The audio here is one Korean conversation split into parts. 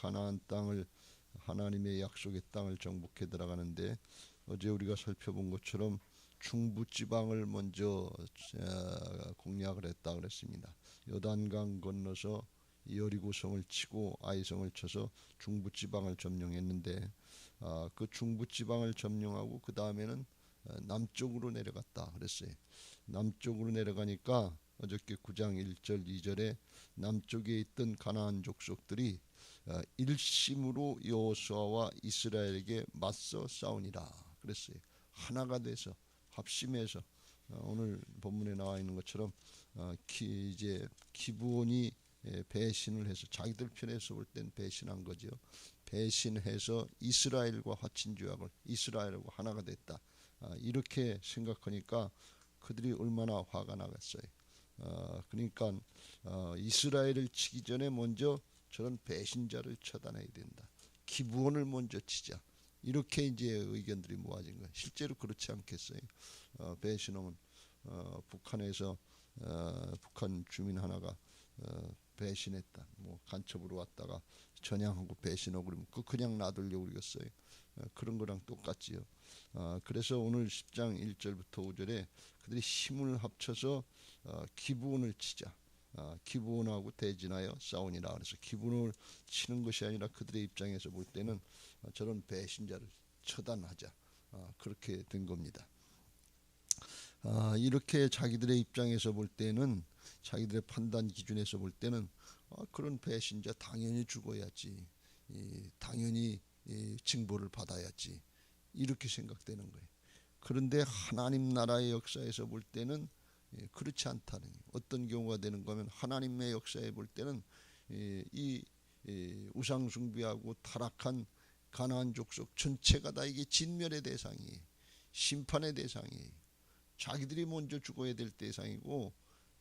가나안 땅을, 하나님의 약속의 땅을 정복해 들어가는데, 어제 우리가 살펴본 것처럼 중부 지방을 먼저 공략을 했다 그랬습니다. 요단강 건너서 여리고성을 치고 아이성을 쳐서 중부 지방을 점령했는데, 그 중부 지방을 점령하고 그 다음에는 남쪽으로 내려갔다 그랬어요. 남쪽으로 내려가니까 어저께 9장 1절 2절에 남쪽에 있던 가나안 족속들이 일심으로 여호수아와 이스라엘에게 맞서 싸우니라 그랬어요. 하나가 돼서 합심해서, 오늘 본문에 나와 있는 것처럼 이제 기브온이 배신을 해서, 자기들 편에서 볼 땐 배신한 거죠. 배신해서 이스라엘과 화친 조약을, 이스라엘하고 하나가 됐다, 이렇게 생각하니까 그들이 얼마나 화가 나겠어요. 그러니까 이스라엘을 치기 전에 먼저 저런 배신자를 처단해야 된다. 기브온을 먼저 치자. 이렇게 이제 의견들이 모아진 거예요. 실제로 그렇지 않겠어요? 배신하면 북한에서 북한 주민 하나가 배신했다, 뭐 간첩으로 왔다가 전향하고 배신하고 그러면 그냥 놔두려고 그러겠어요? 그런 거랑 똑같지요. 그래서 오늘 10장 1절부터 5절에 그들이 힘을 합쳐서 기브온을 치자, 기브온하고 대진하여 싸우니라. 그래서 기브온을 치는 것이 아니라 그들의 입장에서 볼 때는 저런 배신자를 처단하자, 그렇게 된 겁니다. 이렇게 자기들의 입장에서 볼 때는, 자기들의 판단 기준에서 볼 때는 그런 배신자 당연히 죽어야지, 당연히 징벌을 받아야지, 이렇게 생각되는 거예요. 그런데 하나님 나라의 역사에서 볼 때는 그렇지 않다는, 어떤 경우가 되는 거면, 하나님의 역사에 볼 때는 이 우상 숭배하고 타락한 가나안 족속 전체가 다 이게 진멸의 대상이에요. 심판의 대상이에요. 자기들이 먼저 죽어야 될 대상이고,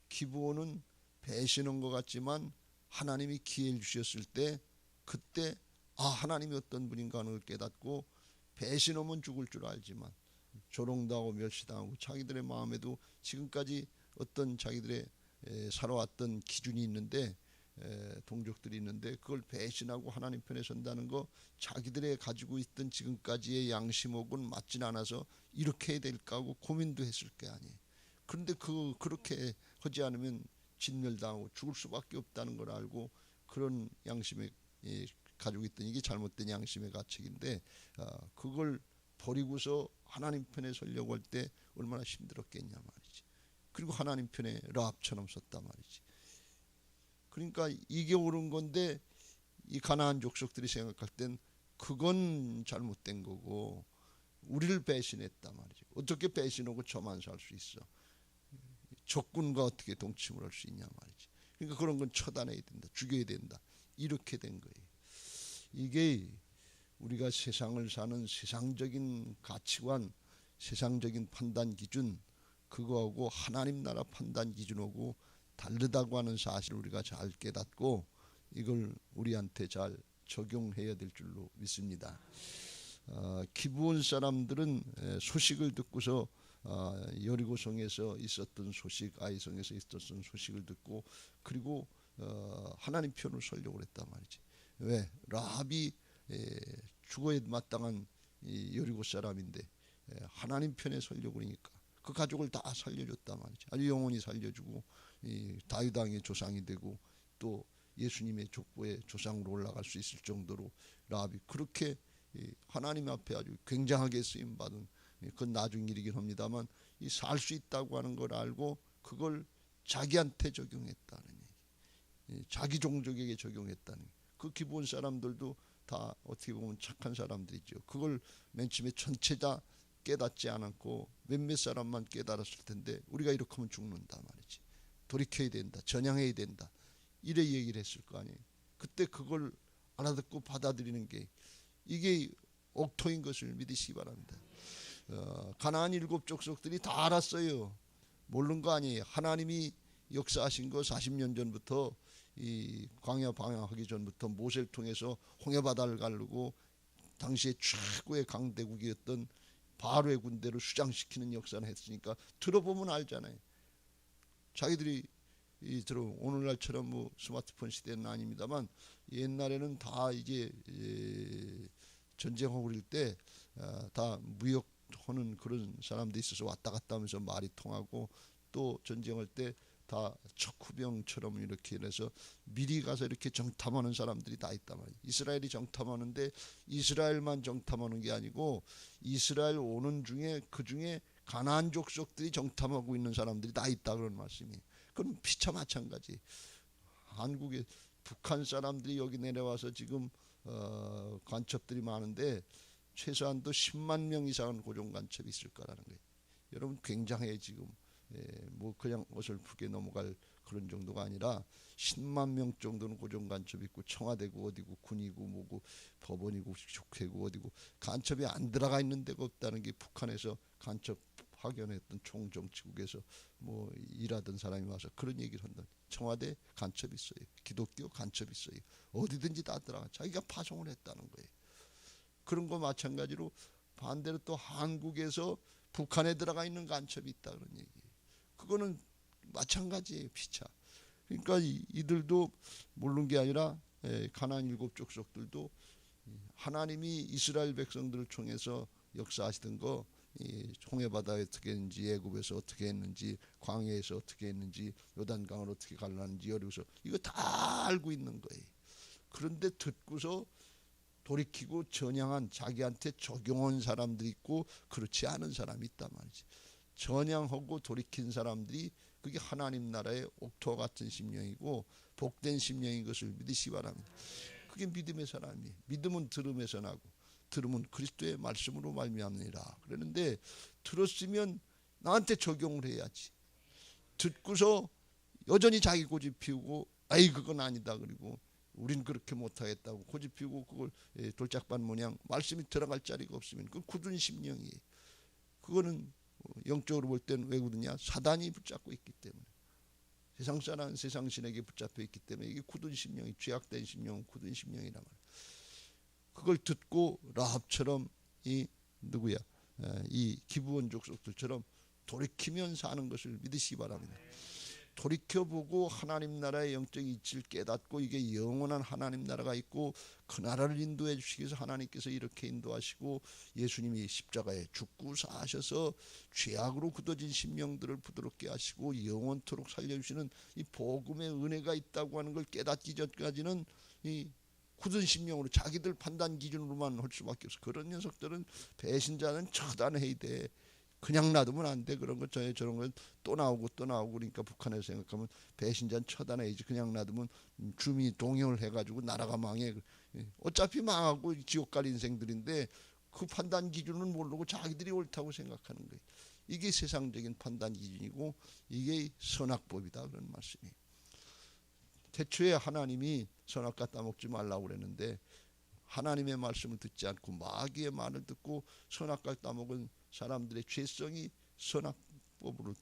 기브온은 배신한 것 같지만 하나님이 기회를 주셨을 때, 그때 하나님이 어떤 분인가 하는 걸 깨닫고, 배신하면 죽을 줄 알지만 조롱당하고 멸시당하고 자기들의 마음에도 지금까지 어떤 자기들의 살아왔던 기준이 있는데, 동족들이 있는데, 그걸 배신하고 하나님 편에 선다는 거, 자기들의 가지고 있던 지금까지의 양심하고는 맞진 않아서 이렇게 해야 될까 하고 고민도 했을 게 아니에요. 그런데 그렇게 하지 않으면 진멸당하고 죽을 수밖에 없다는 걸 알고, 그런 양심에 가지고 있던, 이게 잘못된 양심의 가책인데, 그걸 버리고서 하나님 편에 서려고 할 때 얼마나 힘들었겠냐 말이지. 그리고 하나님 편에 라합처럼 섰단 말이지. 그러니까 이게 옳은 건데, 이 가나안 족속들이 생각할 땐 그건 잘못된 거고, 우리를 배신했단 말이죠. 어떻게 배신하고 저만 살 수 있어? 적군과 어떻게 동침을 할 수 있냐 말이지. 그러니까 그런 건 처단해야 된다, 죽여야 된다, 이렇게 된 거예요. 이게 우리가 세상을 사는 세상적인 가치관, 세상적인 판단 기준, 그거하고 하나님 나라 판단 기준하고 다르다고 하는 사실을 우리가 잘 깨닫고, 이걸 우리한테 잘 적용해야 될 줄로 믿습니다. 기브온 사람들은 소식을 듣고서, 여리고성에서 있었던 소식, 아이성에서 있었던 소식을 듣고, 그리고 하나님 편으로 서려고 했단 말이지. 왜? 라합이 죽어야 마땅한 여리고 사람인데 하나님 편에 서려고 그러니까 그 가족을 다 살려줬단 말이지. 아주 영원히 살려주고, 다윗 왕의 조상이 되고, 또 예수님의 족보의 조상으로 올라갈 수 있을 정도로 라합이 그렇게 하나님 앞에 아주 굉장하게 쓰임받은, 그건 나중 일이긴 합니다만, 살 수 있다고 하는 걸 알고 그걸 자기한테 적용했다는 얘기, 자기 종족에게 적용했다는 얘기. 그 기본 사람들도 다 어떻게 보면 착한 사람들이죠. 그걸 맨 처음에 전체 다 깨닫지 않았고 몇몇 사람만 깨달았을 텐데, 우리가 이렇게 하면 죽는다 말이지, 돌이켜야 된다, 전향해야 된다, 이래 얘기를 했을 거 아니에요. 그때 그걸 알아듣고 받아들이는 게, 이게 옥토인 것을 믿으시기 바랍니다. 가나안 7 족속들이 다 알았어요. 모르는 거 아니에요. 하나님이 역사하신 거 40년 전부터, 이 광야 방황하기 전부터 모세를 통해서 홍해바다를 가르고 당시에 최고의 강대국이었던 바로의 군대를 수장시키는 역사를 했으니까 들어보면 알잖아요. 자기들이 오늘날처럼 뭐 스마트폰 시대는 아닙니다만 옛날에는 다 이제 전쟁하고 그럴 때 다 무역하는 그런 사람들이 있어서 왔다 갔다 하면서 말이 통하고 또 전쟁할 때 다 척후병처럼 이렇게 해서 미리 가서 이렇게 정탐하는 사람들이 다 있단 말이에요. 이스라엘이 정탐하는데 이스라엘만 정탐하는 게 아니고 이스라엘 오는 중에 그 중에 가나안 족속들이 정탐하고 있는 사람들이 다 있다 그런 말씀이에요. 그럼 피차 마찬가지. 한국에 북한 사람들이 여기 내려와서 지금 간첩들이 많은데 최소한도 10만 명 이상은 고정 간첩이 있을 거라는 거예요. 여러분 굉장해 지금. 뭐 그냥 어설프게 넘어갈 그런 정도가 아니라 10만 명 정도는 고정 간첩이 있고 청와대고 어디고 군이고 뭐고 법원이고 국회고 어디고 간첩이 안 들어가 있는 데가 없다는 게 북한에서 간첩 파견했던 총정치국에서 뭐 일하던 사람이 와서 그런 얘기를 한다. 청와대 간첩이 있어요. 기독교 간첩이 있어요. 어디든지 다 들어가. 자기가 파송을 했다는 거예요. 그런 거 마찬가지로 반대로 또 한국에서 북한에 들어가 있는 간첩이 있다 그런 얘기예요. 그거는 마찬가지예요. 피차. 그러니까 이들도 모르는 게 아니라 가나안 7족속들도 하나님이 이스라엘 백성들을 통해서 역사하시던 거 홍해바다에 어떻게 했는지 애굽에서 어떻게 했는지 광야에서 어떻게 했는지 요단강을 어떻게 갈랐는지 여리고서 이거 다 알고 있는 거예요. 그런데 듣고서 돌이키고 전향한 자기한테 적용한 사람들이 있고 그렇지 않은 사람이 있단 말이지. 전향하고 돌이킨 사람들이 그게 하나님 나라의 옥토 같은 심령이고 복된 심령인 것을 믿으시기 바랍니다. 그게 믿음의 사람이에요. 믿음은 들음에서 나고 들음은 그리스도의 말씀으로 말미암느니라. 그러는데 들었으면 나한테 적용을 해야지. 듣고서 여전히 자기 고집 피우고 아이 그건 아니다 그리고 우린 그렇게 못하겠다고 고집 피우고 그걸 돌짝반 모양 말씀이 들어갈 자리가 없으면 그건 굳은 심령이에요. 그거는 영적으로 볼 때는 왜 굳으냐? 사단이 붙잡고 있기 때문에. 세상 사람 세상 신에게 붙잡혀 있기 때문에 이게 굳은 심령이 죄악된 심령은 굳은 심령이란 말이에요. 그걸 듣고 라합처럼 이 누구야? 이 기브온 족속들처럼 돌이키면 사는 것을 믿으시기 바랍니다. 돌이켜보고 하나님 나라의 영적 이치를 깨닫고 이게 영원한 하나님 나라가 있고 그 나라를 인도해 주시기 위해서 하나님께서 이렇게 인도하시고 예수님이 십자가에 죽고 사셔서 죄악으로 굳어진 심령들을 부드럽게 하시고 영원토록 살려주시는 이 복음의 은혜가 있다고 하는 걸 깨닫기 전까지는 이 굳은 심령으로 자기들 판단 기준으로만 할 수밖에 없어. 그런 녀석들은 배신자는 처단해야 돼. 그냥 놔두면 안 돼. 그런 거 저런 건 또 나오고 또 나오고 그러니까 북한에서 생각하면 배신자는 처단해야지. 그냥 놔두면 주민이 동요를 해가지고 나라가 망해. 어차피 망하고 지옥 갈 인생들인데 그 판단 기준은 모르고 자기들이 옳다고 생각하는 거예요. 이게 세상적인 판단 기준이고 이게 선악법이다 그런 말씀이에요. 태초에 하나님이 선악과 따먹지 말라고 그랬는데 하나님의 말씀을 듣지 않고 마귀의 말을 듣고 선악과 따먹은 사람들의 죄성이 선악법으로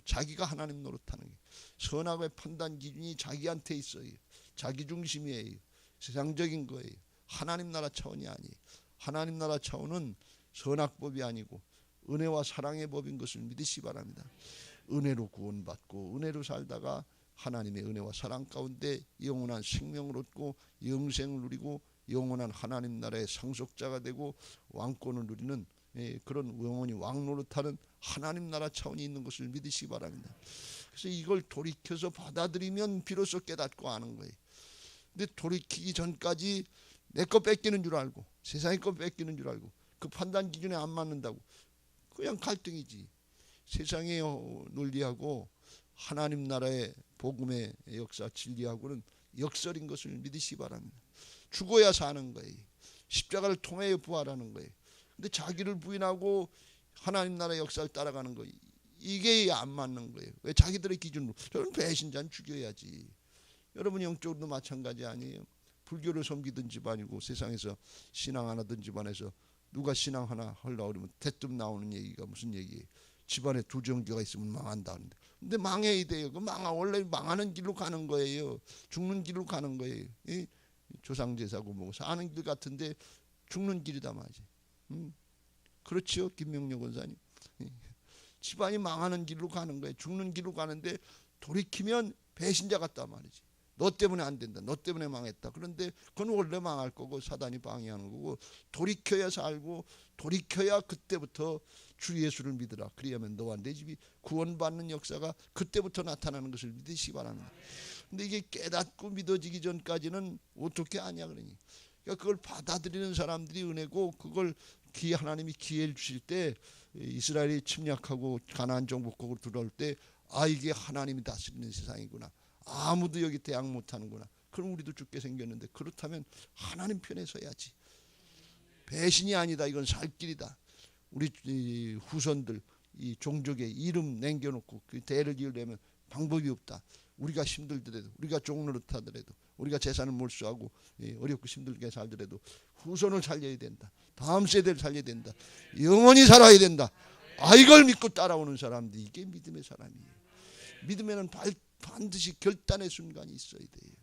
자기가 하나님 노릇하는 게 선악의 판단 기준이 자기한테 있어요. 자기 중심이에요. 세상적인 거예요. 하나님 나라 차원이 아니에요. 하나님 나라 차원은 선악법이 아니고 은혜와 사랑의 법인 것을 믿으시기 바랍니다. 은혜로 구원받고 은혜로 살다가 하나님의 은혜와 사랑 가운데 영원한 생명을 얻고 영생을 누리고 영원한 하나님 나라의 상속자가 되고 왕권을 누리는 그런 영원히 왕노릇하는 하나님 나라 차원이 있는 것을 믿으시기 바랍니다. 그래서 이걸 돌이켜서 받아들이면 비로소 깨닫고 아는 거예요. 근데 돌이키기 전까지 내 거 뺏기는 줄 알고 세상의 거 뺏기는 줄 알고 그 판단 기준에 안 맞는다고 그냥 갈등이지. 세상의 논리하고 하나님 나라의 복음의 역사 진리하고는 역설인 것을 믿으시기 바랍니다. 죽어야 사는 거예요. 십자가를 통해 부활하는 거예요. 근데 자기를 부인하고 하나님 나라의 역사를 따라가는 거예요. 이게 안 맞는 거예요. 왜 자기들의 기준으로 저는 배신자는 죽여야지. 여러분 영적으로도 마찬가지 아니에요. 불교를 섬기던 집안이고 세상에서 신앙 안 하던 집안에서 누가 신앙 하나 하려고 그러면 대뜸 나오는 얘기가 무슨 얘기예요? 집안에 두 종교가 있으면 망한다. 근데 망해야 돼요. 그 원래 망하는 길로 가는 거예요. 죽는 길로 가는 거예요. 조상제사고 뭐고 사는 길 같은데 죽는 길이다 말이지. 그렇지요, 김명려 권사님. 집안이 망하는 길로 가는 거예요. 죽는 길로 가는데 돌이키면 배신자 같단 말이지. 너 때문에 안 된다. 너 때문에 망했다. 그런데 그건 원래 망할 거고 사단이 방해하는 거고 돌이켜야 살고 돌이켜야 그때부터 주 예수를 믿으라. 그리하면 너와 내 집이 구원받는 역사가 그때부터 나타나는 것을 믿으시기 바랍니다. 근데 이게 깨닫고 믿어지기 전까지는 어떻게 아냐 그러니. 그러니까 그걸 받아들이는 사람들이 은혜고 그걸 하나님이 기회를 주실 때 이스라엘이 침략하고 가나안 정복국으로 들어올 때 아 이게 하나님이 다스리는 세상이구나. 아무도 여기 대항 못하는구나. 그럼 우리도 죽게 생겼는데 그렇다면 하나님 편에 서야지. 배신이 아니다. 이건 살 길이다. 우리 후손들 이 종족의 이름 남겨놓고 그 대를 이으려면 방법이 없다. 우리가 힘들더라도 우리가 종노릇하더라도 우리가 재산을 몰수하고 어렵고 힘들게 살더라도 후손을 살려야 된다. 다음 세대를 살려야 된다. 영원히 살아야 된다. 이걸 믿고 따라오는 사람들이 이게 믿음의 사람이에요. 믿음에는 반드시 결단의 순간이 있어야 돼요.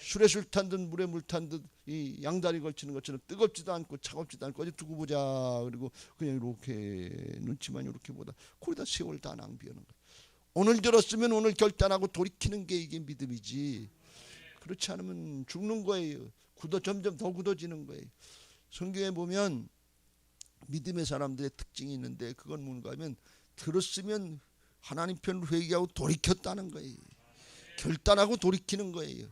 술에 술 탄 듯 물에 물 탄 듯 이 양다리 걸치는 것처럼 뜨겁지도 않고 차갑지도 않고 어디 두고 보자 그리고 그냥 이렇게 눈치만 이렇게 보다 거기다 세월 다 낭비하는 거예요. 오늘 들었으면 오늘 결단하고 돌이키는 게 이게 믿음이지. 그렇지 않으면 죽는 거예요. 점점 더 굳어지는 거예요. 성경에 보면 믿음의 사람들의 특징이 있는데 그건 뭔가 하면 들었으면 하나님 편을 회개하고 돌이켰다는 거예요. 결단하고 돌이키는 거예요.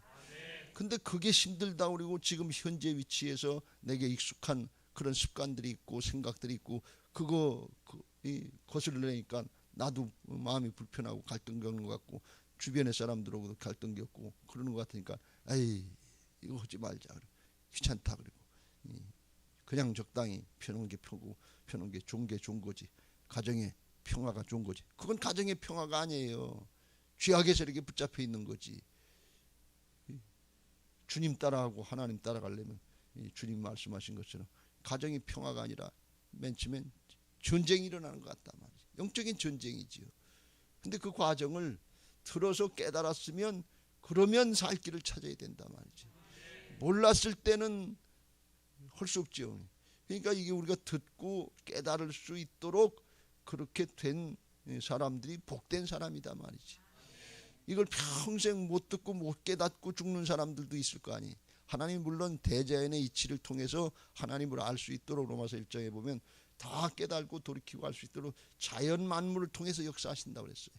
근데 그게 힘들다 그리고 지금 현재 위치에서 내게 익숙한 그런 습관들이 있고 생각들이 있고 그거 거슬리니까 나도 마음이 불편하고 갈등 겪는 것 같고 주변의 사람들하고도 갈등 겪고 그러는 것 같으니까 에이 이거 하지 말자 그래. 귀찮다 그리고 그냥 적당히 펴놓은 게 펴고 펴놓은 게 좋은 거지. 가정의 평화가 좋은 거지. 그건 가정의 평화가 아니에요. 죄악의 세력에 붙잡혀 있는 거지. 주님 따라하고 하나님 따라가려면 주님 말씀하신 것처럼 가정이 평화가 아니라 맨 처음엔 전쟁이 일어나는 것 같단 말이지. 영적인 전쟁이지요. 근데 그 과정을 들어서 깨달았으면 그러면 살 길을 찾아야 된단 말이지. 몰랐을 때는 할 수 없죠. 그러니까 이게 우리가 듣고 깨달을 수 있도록 그렇게 된 사람들이 복된 사람이다 말이지. 이걸 평생 못 듣고 못 깨닫고 죽는 사람들도 있을 거 아니. 하나님 물론 대자연의 이치를 통해서 하나님을 알 수 있도록 로마서 1장에 보면 다 깨달고 돌이키고 할 수 있도록 자연 만물을 통해서 역사하신다고 그랬어요.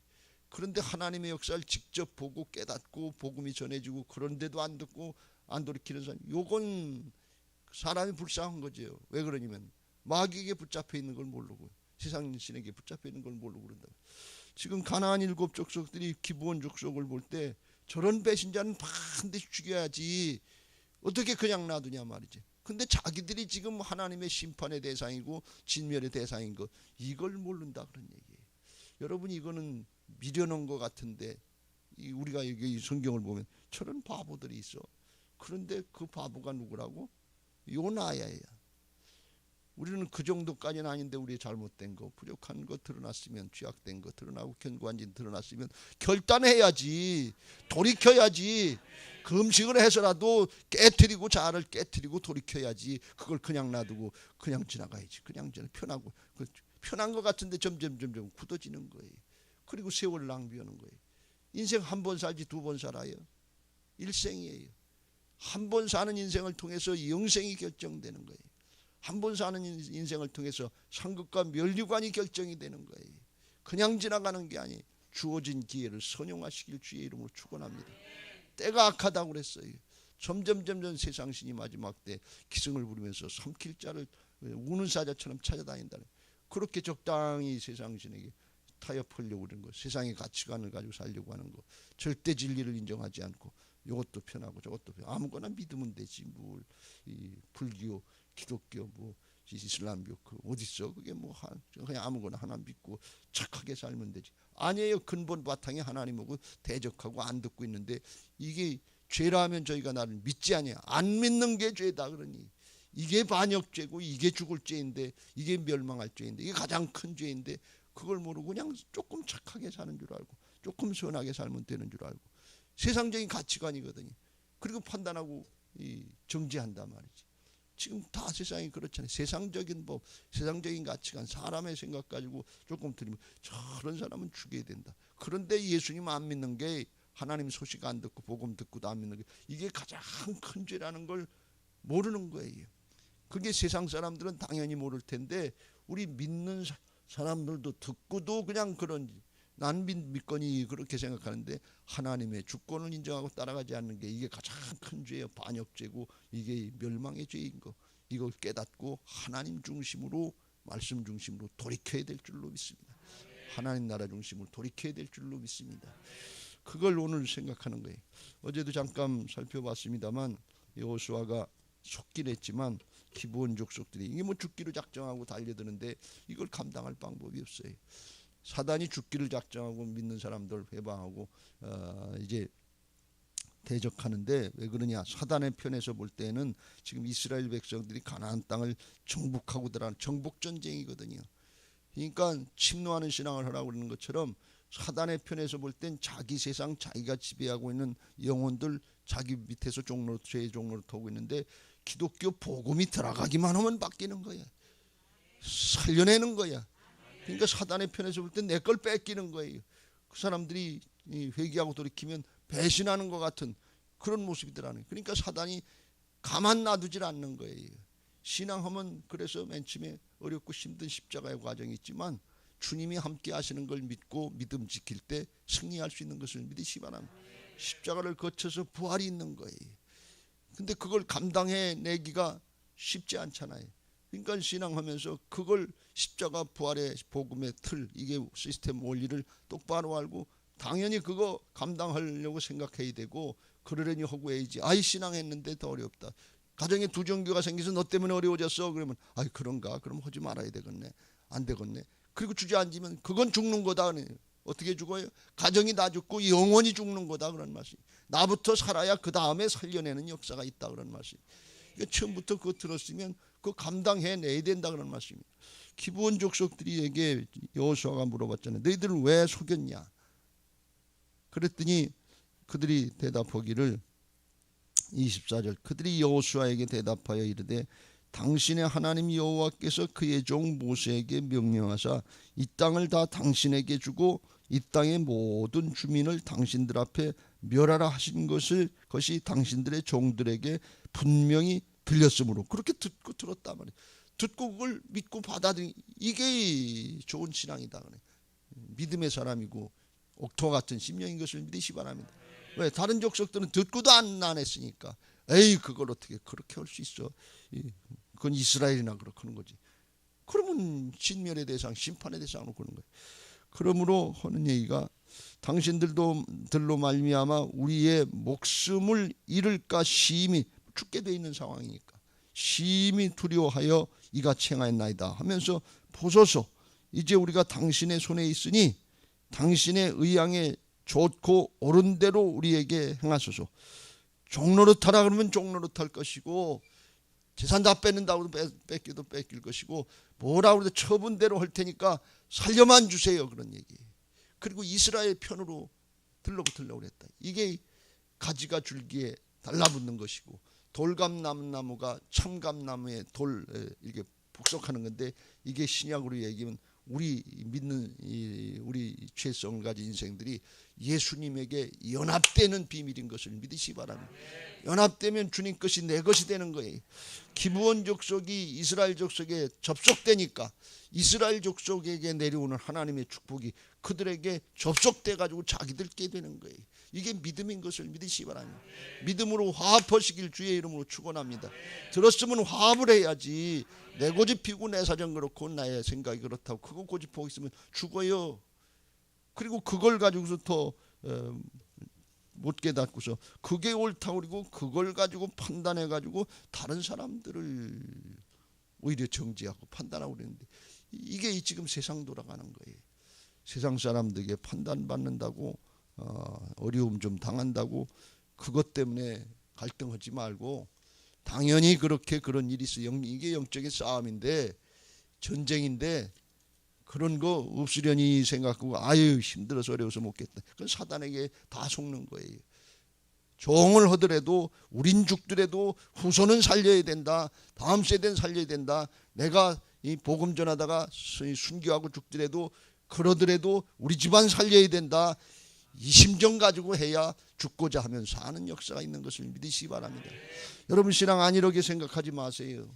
그런데 하나님의 역사를 직접 보고 깨닫고 복음이 전해지고 그런데도 안 듣고 안 돌이키는 사람, 요건 사람이 불쌍한 거죠. 왜 그러냐면 마귀에게 붙잡혀 있는 걸 모르고 세상 신에게 붙잡혀 있는 걸 모르고 그런다. 지금 가나안 7 족속들이 기브온 족속을 볼 때 저런 배신자는 반드시 죽여야지 어떻게 그냥 놔두냐 말이지. 근데 자기들이 지금 하나님의 심판의 대상이고 진멸의 대상인 것 이걸 모른다 그런 얘기예요. 여러분 이거는 미련한 것 같은데 우리가 여기 성경을 보면 저런 바보들이 있어. 그런데 그 바보가 누구라고? 요나야야. 우리는 그 정도까지는 아닌데 우리의 잘못된 거 부족한 거 드러났으면 죄악된 거 드러나고 견고한 짓 드러났으면 결단해야지. 돌이켜야지. 금식을 해서라도 깨트리고 자아를 깨트리고 돌이켜야지. 그걸 그냥 놔두고 그냥 지나가야지. 그냥 편하고 편한 것 같은데 점점 굳어지는 거예요. 그리고 세월 낭비하는 거예요. 인생 한 번 살지 2번 살아요. 일생이에요. 한 번 사는 인생을 통해서 영생이 결정되는 거예요. 한 번 사는 인생을 통해서 상급과 멸류관이 결정이 되는 거예요. 그냥 지나가는 게 아니 주어진 기회를 선용하시길 주의 이름으로 축원합니다. 때가 악하다고 그랬어요. 점점 세상신이 마지막 때 기승을 부리면서 삼킬 자를 우는 사자처럼 찾아다닌다는 그렇게 적당히 세상신에게 타협하려고 그러는 거, 세상의 가치관을 가지고 살려고 하는 거, 절대 진리를 인정하지 않고 이것도 편하고 저것도 편하고 아무거나 믿으면 되지 뭘 이 불교 기독교 뭐 이슬람교 그 어디 있어 그게 뭐 그냥 아무거나 하나 믿고 착하게 살면 되지. 아니에요. 근본 바탕에 하나님하고 대적하고 안 듣고 있는데 이게 죄라면 저희가 나를 믿지 않냐. 안 믿는 게 죄다 그러니 이게 반역죄고 이게 죽을 죄인데 이게 멸망할 죄인데 이게 가장 큰 죄인데 그걸 모르고 그냥 조금 착하게 사는 줄 알고 조금 선하게 살면 되는 줄 알고 세상적인 가치관이거든요. 그리고 판단하고 정죄한단 말이지. 지금 다 세상이 그렇잖아요. 세상적인 법, 세상적인 가치관, 사람의 생각 가지고 조금 들으면 저런 사람은 죽여야 된다. 그런데 예수님 안 믿는 게 하나님 소식 안 듣고 복음 듣고도 안 믿는 게 이게 가장 큰 죄라는 걸 모르는 거예요. 그게 세상 사람들은 당연히 모를 텐데 우리 믿는 사람들도 듣고도 그냥 그런 난 믿거니 그렇게 생각하는데 하나님의 주권을 인정하고 따라가지 않는 게 이게 가장 큰 죄예요. 반역죄고 이게 멸망의 죄인 거. 이걸 깨닫고 하나님 중심으로 말씀 중심으로 돌이켜야 될 줄로 믿습니다. 하나님 나라 중심으로 돌이켜야 될 줄로 믿습니다. 그걸 오늘 생각하는 거예요. 어제도 잠깐 살펴봤습니다만 여호수아가 속긴 했지만 기브온 족속들이 이게 뭐 죽기로 작정하고 달려드는데 이걸 감당할 방법이 없어요. 사단이 죽기를 작정하고 믿는 사람들 회방하고 이제 대적하는데 왜 그러냐? 사단의 편에서 볼 때는 지금 이스라엘 백성들이 가나안 땅을 정복하고 들어가는 정복 전쟁이거든요. 그러니까 침노하는 신앙을 하라고 그러는 것처럼 사단의 편에서 볼 땐 자기 세상 자기가 지배하고 있는 영혼들 자기 밑에서 종로릇 죄의 종로릇 하고 있는데 기독교 복음이 들어가기만 하면 바뀌는 거야. 살려내는 거야. 그러니까 사단의 편에서 볼 땐 내 걸 뺏기는 거예요. 그 사람들이 회개하고 돌이키면 배신하는 것 같은 그런 모습이더라는. 그러니까 사단이 가만 놔두질 않는 거예요. 신앙하면 그래서 맨 처음에 어렵고 힘든 십자가의 과정이 있지만 주님이 함께 하시는 걸 믿고 믿음 지킬 때 승리할 수 있는 것을 믿으시기 바랍니다. 십자가를 거쳐서 부활이 있는 거예요. 근데 그걸 감당해 내기가 쉽지 않잖아요. 그러니까 신앙하면서 그걸 십자가 부활의 복음의 틀 이게 시스템 원리를 똑바로 알고 당연히 그거 감당하려고 생각해야 되고 그러려니 하고 해야지. 아이 신앙했는데 더 어렵다. 가정에 두 종교가 생겨서 너 때문에 어려워졌어. 그러면 아이 그런가? 그럼 하지 말아야 되겠네. 안 되겠네. 그리고 주저앉으면 그건 죽는 거다. 어떻게 죽어요? 가정이 다 죽고 영원히 죽는 거다. 그런 말씀. 나부터 살아야 그 다음에 살려내는 역사가 있다. 그런 말씀. 그러니까 처음부터 그거 들었으면 그거 감당해내야 된다. 그런 말씀입니다. 기브온 족속들이에게 여호수아가 물어봤잖아요. 너희들은 왜 속였냐? 그랬더니 그들이 대답하기를 24절 그들이 여호수아에게 대답하여 이르되 당신의 하나님 여호와께서 그의 종 모세에게 명령하사 이 땅을 다 당신에게 주고 이 땅의 모든 주민을 당신들 앞에 멸하라 하신 것이 당신들의 종들에게 분명히 들렸으므로 그렇게 듣고 들었단 말이에요. 듣고 그걸 믿고 받아들이 이게 좋은 신앙이다. 그래. 믿음의 사람이고 옥토 같은 심령인 것을 믿으시기 바랍니다. 왜? 다른 족속들은 듣고도 안 했으니까 에이 그걸 어떻게 그렇게 할 수 있어. 그건 이스라엘이나 그렇게 하는 거지. 그러면 진멸의 대상 심판의 대상으로 그런 거예요. 그러므로 하는 얘기가 당신들로 말미암아 우리의 목숨을 잃을까 심히 죽게 돼 있는 상황이니까 심히 두려워하여 이같이 행하였나이다 하면서 보소서 이제 우리가 당신의 손에 있으니 당신의 의향에 좋고 옳은 대로 우리에게 행하소서. 종노릇 하라 그러면 종노릇 할 것이고 재산 다 뺏는다고 뺏기도 뺏길 것이고 뭐라 그래도 처분대로 할 테니까 살려만 주세요. 그런 얘기. 그리고 이스라엘 편으로 들러붙으려고 그랬다. 이게 가지가 줄기에 달라붙는 것이고 돌감나무가 참감나무에 이렇게 복속하는 건데 이게 신약으로 얘기하면 우리 믿는 우리 죄성을 가진 인생들이 예수님에게 연합되는 비밀인 것을 믿으시기 바랍니다. 연합되면 주님 것이 내 것이 되는 거예요. 기브온 족속이 이스라엘 족속에 접속되니까 이스라엘 족속에게 내려오는 하나님의 축복이 그들에게 접속돼 가지고 자기들께 되는 거예요. 이게 믿음인 것을 믿으시기 바랍니다. 믿음으로 화합하시길 주의 이름으로 축원합니다. 들었으면 화합을 해야지. 내 고집 피고 내 사정 그렇고 나의 생각이 그렇다고 그거 고집하고 있으면 죽어요. 그리고 그걸 가지고서 더 못 깨닫고서 그게 옳다고 그리고 그걸 가지고 판단해 가지고 다른 사람들을 오히려 정지하고 판단하고 그러는데 이게 지금 세상 돌아가는 거예요. 세상 사람들에게 판단받는다고 어려움 좀 당한다고 그것 때문에 갈등하지 말고 당연히 그렇게 그런 일이 있어. 이게 영적인 싸움인데 전쟁인데 그런 거 없으려니 생각하고 아유 힘들어서 어려워서 못겠다. 그건 사단에게 다 속는 거예요. 종을 하더라도 우린 죽더라도 후손은 살려야 된다. 다음 세대는 살려야 된다. 내가 이 복음 전하다가 순교하고 죽더라도 그러더라도 우리 집안 살려야 된다. 이 심정 가지고 해야 죽고자 하면 사는 역사가 있는 것을 믿으시기 바랍니다. 여러분 신앙 안일하게 생각하지 마세요.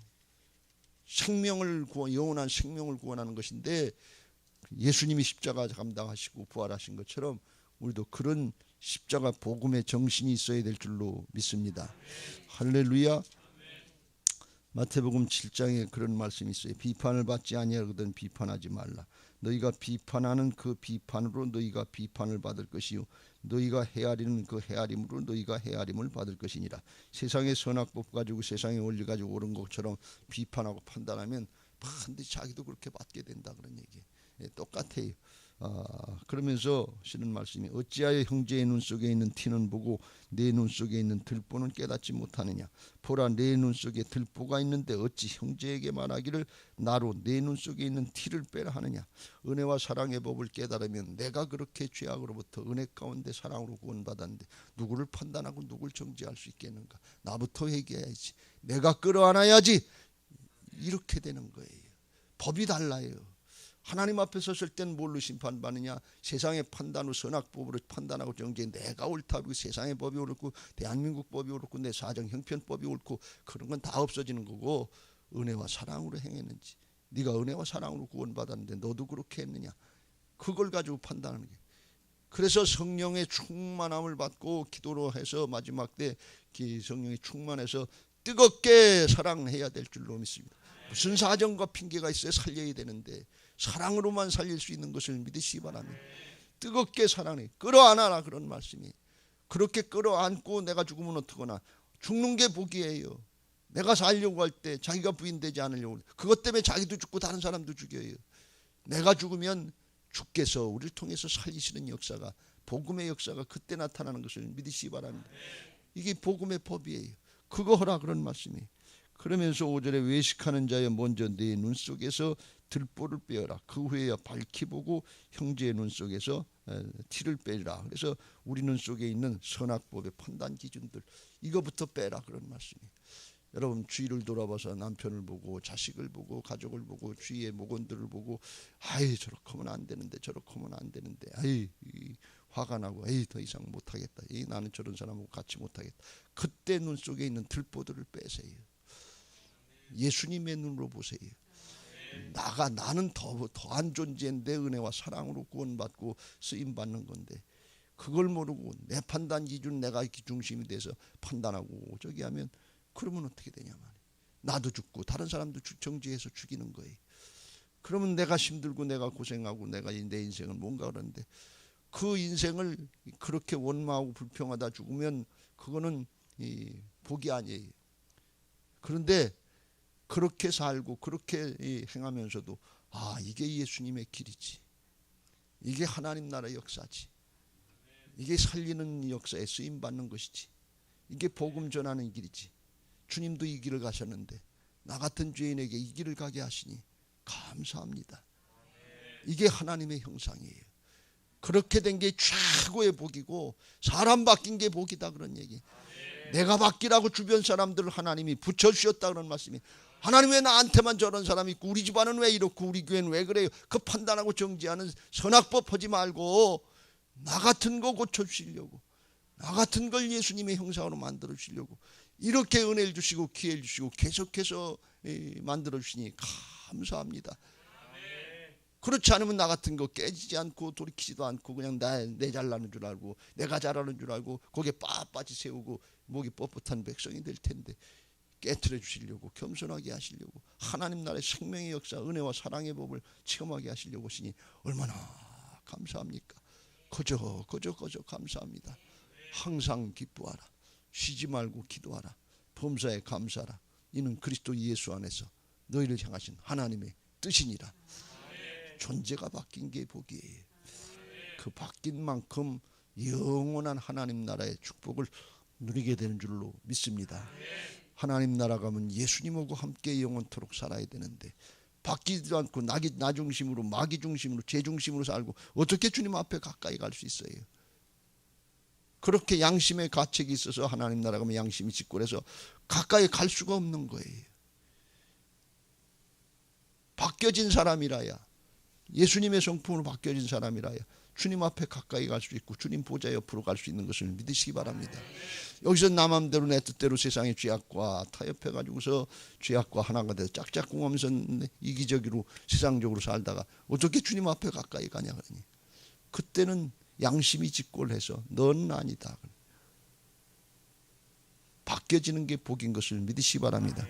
영원한 생명을 구원하는 것인데 예수님이 십자가 감당하시고 부활하신 것처럼 우리도 그런 십자가 복음의 정신이 있어야 될 줄로 믿습니다. 할렐루야. 마태복음 7장에 그런 말씀이 있어요. 비판을 받지 아니하거든 비판하지 말라. 너희가 비판하는 그 비판으로 너희가 비판을 받을 것이요 너희가 헤아리는 그 헤아림으로 너희가 헤아림을 받을 것이니라. 세상의 선악법 가지고 세상의 원리 가지고 옳은 것처럼 비판하고 판단하면 반드시 자기도 그렇게 받게 된다 그런 얘기. 똑같아요. 그러면서 쓰는 말씀이 어찌하여 형제의 눈 속에 있는 티는 보고 내 눈 속에 있는 들보는 깨닫지 못하느냐. 보라 내 눈 속에 들보가 있는데 어찌 형제에게 말하기를 나로 내 눈 속에 있는 티를 빼라 하느냐. 은혜와 사랑의 법을 깨달으면 내가 그렇게 죄악으로부터 은혜 가운데 사랑으로 구원받았는데 누구를 판단하고 누구를 정죄할 수 있겠는가. 나부터 회개해야지. 내가 끌어안아야지. 이렇게 되는 거예요. 법이 달라요. 하나님 앞에 섰을 땐 뭘로 심판받느냐. 세상의 판단으로 선악법으로 판단하고 정죄 내가 옳다고 세상의 법이 옳고 대한민국 법이 옳고 내 사정 형편법이 옳고 그런 건 다 없어지는 거고 은혜와 사랑으로 행했는지 네가 은혜와 사랑으로 구원받았는데 너도 그렇게 했느냐. 그걸 가지고 판단하는 게. 그래서 성령의 충만함을 받고 기도로 해서 마지막 때 성령이 충만해서 뜨겁게 사랑해야 될 줄로 믿습니다. 무슨 사정과 핑계가 있어야 살려야 되는데 사랑으로만 살릴 수 있는 것을 믿으시기 바랍니다. 뜨겁게 사랑해 끌어안아라 그런 말씀이. 그렇게 끌어안고 내가 죽으면 어떡하나. 죽는 게 복이에요. 내가 살려고 할 때 자기가 부인되지 않으려고 그것 때문에 자기도 죽고 다른 사람도 죽여요. 내가 죽으면 주께서 우리를 통해서 살리시는 역사가 복음의 역사가 그때 나타나는 것을 믿으시기 바랍니다. 이게 복음의 법이에요. 그거 하라 그런 말씀이. 그러면서 5절에 외식하는 자여 먼저 내 눈 속에서 들보를 빼어라. 그 후에야 밝히 보고 형제의 눈 속에서 티를 빼라. 그래서 우리 눈 속에 있는 선악법의 판단 기준들 이거부터 빼라 그런 말씀이. 여러분 주위를 돌아봐서 남편을 보고 자식을 보고 가족을 보고 주위의 목원들을 보고 아이 저렇게 하면 안 되는데 저렇게 하면 안 되는데 아이 화가 나고 아이 더 이상 못하겠다. 나는 저런 사람하고 같이 못하겠다. 그때 눈 속에 있는 들보들을 빼세요. 예수님의 눈으로 보세요. 나는 더한 존재인데 은혜와 사랑으로 구원받고 쓰임받는 건데 그걸 모르고 내 판단 기준 내가 중심이 돼서 판단하고 저기 하면 그러면 어떻게 되냐 말이에요. 나도 죽고 다른 사람도 정죄해서 죽이는 거예요. 그러면 내가 힘들고 내가 고생하고 내가 내 인생은 뭔가 그러는데 그 인생을 그렇게 원망하고 불평하다 죽으면 그거는 복이 아니에요. 그런데 그렇게 살고 그렇게 행하면서도 이게 예수님의 길이지. 이게 하나님 나라의 역사지. 이게 살리는 역사에 쓰임받는 것이지. 이게 복음 전하는 길이지. 주님도 이 길을 가셨는데 나 같은 죄인에게 이 길을 가게 하시니 감사합니다. 이게 하나님의 형상이에요. 그렇게 된 게 최고의 복이고 사람 바뀐 게 복이다 그런 얘기. 내가 바뀌라고 주변 사람들을 하나님이 붙여주셨다 그런 말씀이. 하나님 왜 나한테만 저런 사람이 있고 우리 집안은 왜 이렇고 우리 교회는 왜 그래요. 그 판단하고 정지하는 선악법 하지 말고 나 같은 거 고쳐주시려고 나 같은 걸 예수님의 형상으로 만들어 주시려고 이렇게 은혜를 주시고 기회를 주시고 계속해서 만들어 주시니 감사합니다. 그렇지 않으면 나 같은 거 깨지지 않고 돌이키지도 않고 그냥 내 잘나는 줄 알고 내가 잘하는 줄 알고 거기에 빳빳이 세우고 목이 뻣뻣한 백성이 될 텐데 깨트려 주시려고 겸손하게 하시려고 하나님 나라의 생명의 역사 은혜와 사랑의 법을 체험하게 하시려고 하시니 얼마나 감사합니까. 거저 감사합니다. 항상 기뻐하라. 쉬지 말고 기도하라. 범사에 감사하라. 이는 그리스도 예수 안에서 너희를 향하신 하나님의 뜻이니라. 존재가 바뀐 게 복이에요. 그 바뀐 만큼 영원한 하나님 나라의 축복을 누리게 되는 줄로 믿습니다. 하나님 나라 가면 예수님하고 함께 영원토록 살아야 되는데 바뀌지도 않고 나 중심으로 마귀 중심으로 죄 중심으로 살고 어떻게 주님 앞에 가까이 갈 수 있어요. 그렇게 양심의 가책이 있어서 하나님 나라 가면 양심이 짓골해서 가까이 갈 수가 없는 거예요. 바뀌어진 사람이라야 예수님의 성품으로 바뀌어진 사람이라야 주님 앞에 가까이 갈 수 있고 주님 보좌 옆으로 갈 수 있는 것을 믿으시기 바랍니다. 여기서 나 맘대로 내 뜻대로 세상의 죄악과 타협해가지고서 죄악과 하나가 돼서 짝짝꿍하면서 이기적으로 세상적으로 살다가 어떻게 주님 앞에 가까이 가냐 그러니, 그때는 양심이 직골해서 넌 아니다, 바뀌어지는 게 복인 것을 믿으시기 바랍니다.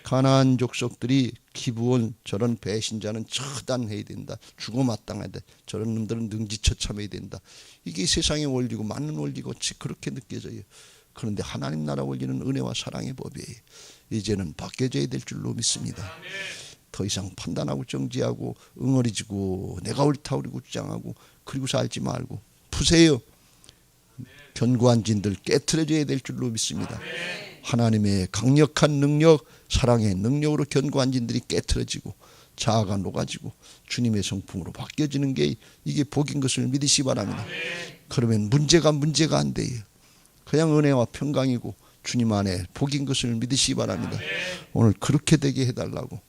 가나안 족속들이 기브온 저런 배신자는 처단해야 된다, 죽어 마땅해야 돼, 저런 놈들은 능지처참해야 된다, 이게 세상의 원리고 맞는 원리고 그렇게 느껴져요. 그런데 하나님 나라 원리는 은혜와 사랑의 법이에요. 이제는 바뀌어져야 될 줄로 믿습니다. 더 이상 판단하고 정지하고 응어리지고 내가 옳다고 주장하고 그리고 살지 말고 푸세요. 견고한 진들 깨트려져야 될 줄로 믿습니다. 하나님의 강력한 능력, 사랑의 능력으로 견고한 진들이 깨트려지고 자아가 녹아지고 주님의 성품으로 바뀌어지는 게 이게 복인 것을 믿으시기 바랍니다. 그러면 문제가 안 돼요. 그냥 은혜와 평강이고 주님 안에 복인 것을 믿으시기 바랍니다. 오늘 그렇게 되게 해달라고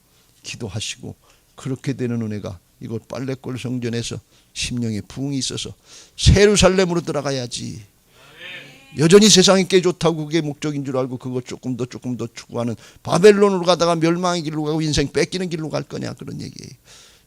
기도하시고, 그렇게 되는 은혜가 이곳 빨래골 성전에서 심령의 부흥이 있어서 새 예루살렘으로 들어가야지. 여전히 세상이 꽤 좋다고 그게 목적인 줄 알고 그거 조금 더 추구하는 바벨론으로 가다가 멸망의 길로 가고 인생 뺏기는 길로 갈 거냐, 그런 얘기예요.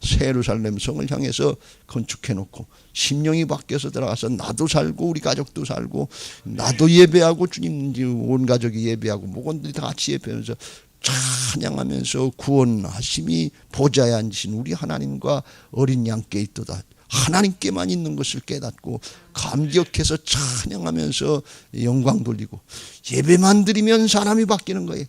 새 예루살렘 성을 향해서 건축해놓고 심령이 바뀌어서 들어가서 나도 살고 우리 가족도 살고 나도 예배하고 주님 온 가족이 예배하고 목원들이 다 같이 예배하면서 찬양하면서 구원하심이 보좌에 앉으신 우리 하나님과 어린 양께 있도다, 하나님께만 있는 것을 깨닫고 감격해서 찬양하면서 영광 돌리고 예배만 드리면 사람이 바뀌는 거예요.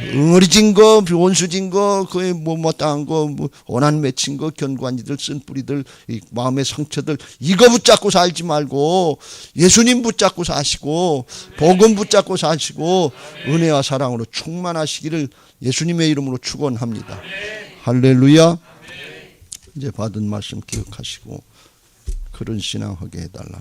응어리진 거, 원수진 거, 그의 못마땅한 거, 원한 맺힌 거, 견고한 이들, 쓴 뿌리들, 마음의 상처들, 이거 붙잡고 살지 말고 예수님 붙잡고 사시고 복음 붙잡고 사시고 은혜와 사랑으로 충만하시기를 예수님의 이름으로 축원합니다. 할렐루야. 이제 받은 말씀 기억하시고 그런 신앙하게 해달라고.